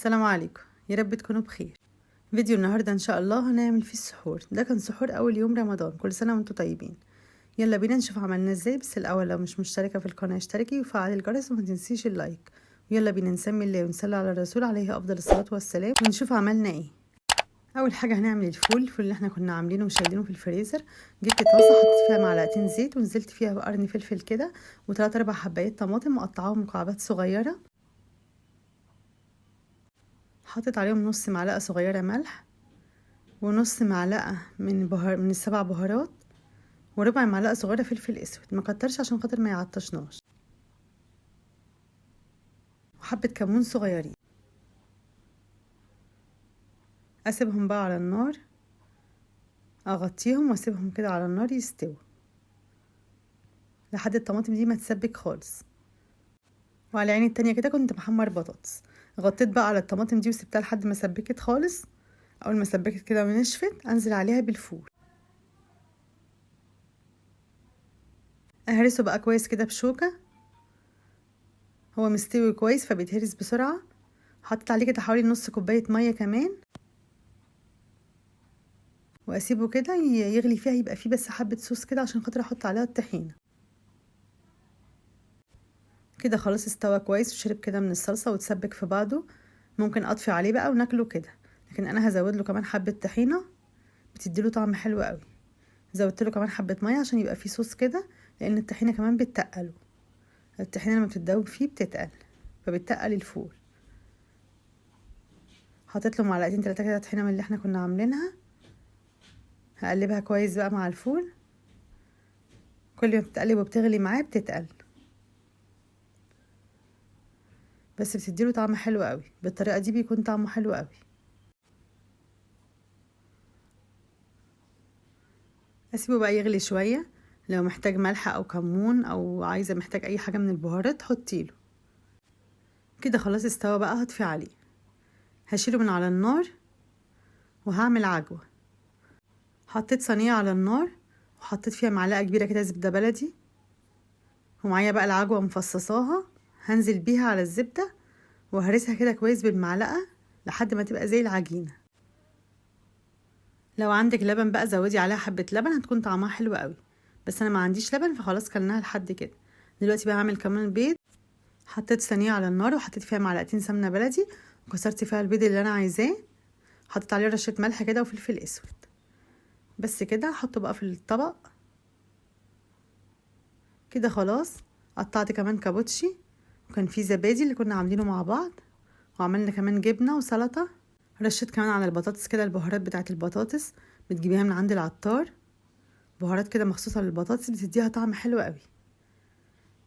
السلام عليكم، يا رب تكونوا بخير. فيديو النهارده ان شاء الله هنعمل فيه السحور. ده كان سحور اول يوم رمضان، كل سنه وانتم طيبين. يلا بينا نشوف عملنا ازاي. بس الاول لو مش مشتركه في القناه اشتركي وفعلي الجرس وما تنسيش اللايك. ويلا بينا نسمي الله ونصلي على الرسول عليه افضل الصلاه والسلام ونشوف عملنا ايه. اول حاجه هنعمل الفول اللي احنا كنا عاملينه وشايلينه في الفريزر. جبت طاسه حطيت فيها معلقتين زيت ونزلت فيها بقرن فلفل كده وثلاث اربع حبايات طماطم مقطعاهم مكعبات صغيره. حطيت عليهم نص معلقه صغيره ملح ونص معلقه من السبع بهارات وربع معلقه صغيره فلفل اسود، ما كترش عشان خاطر ما يعطشناش، وحبه كمون صغيرين. اسيبهم بقى على النار، اغطيهم واسيبهم كده على النار يستووا لحد الطماطم دي ما تسبك خالص. وعلى عيني التانية كده كنت محمر بطاطس، غطيت بقى على الطماطم دي وسبتها لحد ما سبكت خالص. اول ما سبكت كده ونشفت انزل عليها بالفول، اهرسه بقى كويس كده بشوكه. هو مستوي كويس فبيتهرس بسرعه. حطيت عليه كده حوالي نص كوبايه ميه كمان واسيبه كده يغلي فيها، يبقى فيه بس حبه صوص كده عشان خاطر احط عليها الطحينه. كده خلاص استوى كويس وشرب كده من الصلصه وتسبك في بعضه. ممكن اطفي عليه بقى وناكله كده، لكن انا هزود له كمان حبه طحينه بتديله طعم حلو قوي. زودت له كمان حبه ميه عشان يبقى فيه صوص كده، لان الطحينه كمان بتتقله. الطحينه لما بتتدوب فيه بتتقل فبتتقل الفول. حطيت له معلقتين 3 كده طحينه من اللي احنا كنا عاملينها. هقلبها كويس بقى مع الفول، كل ما بتتقلب وبتغلي معاه بتتقل، بس بتديله طعم حلو قوي. بالطريقه دي بيكون طعمه حلو قوي. اسيبه بقى يغلي شويه، لو محتاج ملح او كمون او عايزه محتاج اي حاجه من البهارات حطيله. كده خلاص استوى بقى، هطفي عليه. هشيله من على النار وهعمل عجوه. حطيت صينيه على النار وحطيت فيها معلقه كبيره كده زبده بلدي، ومعايا بقى العجوه مفصصاها. هنزل بيها على الزبده وهرسها كده كويس بالمعلقه لحد ما تبقى زي العجينه. لو عندك لبن بقى زودي عليها حبه لبن، هتكون طعمها حلو قوي. بس انا ما عنديش لبن فخلاص كلناها لحد كده. دلوقتي بقى هعمل كمان بيض. حطيت صينيه على النار وحطيت فيها معلقتين سمنه بلدي وكسرت فيها البيض اللي انا عايزاه. حطيت عليه رشه ملح كده وفلفل اسود. بس كده احطه بقى في الطبق. كده خلاص. قطعت كمان كابوتشي، وكان في زبادي اللي كنا عاملينه مع بعض، وعملنا كمان جبنه وسلطه. رشيت كمان على البطاطس كده البهارات بتاعه البطاطس، بتجيبيها من عند العطار، بهارات كده مخصوصه للبطاطس بتديها طعم حلو قوي.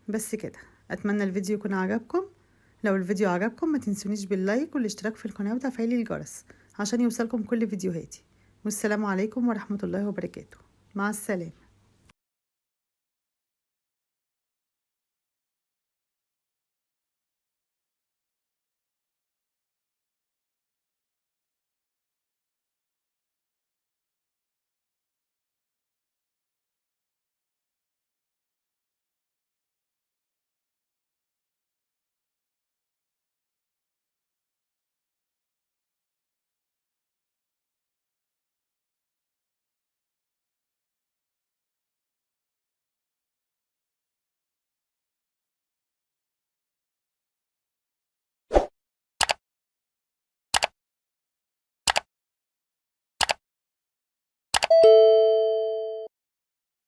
بس كده. اتمنى الفيديو يكون عجبكم. لو الفيديو عجبكم ما تنسونيش باللايك والاشتراك في القناه وتفعيل الجرس عشان يوصلكم كل فيديوهاتي. والسلام عليكم ورحمه الله وبركاته. مع السلامه.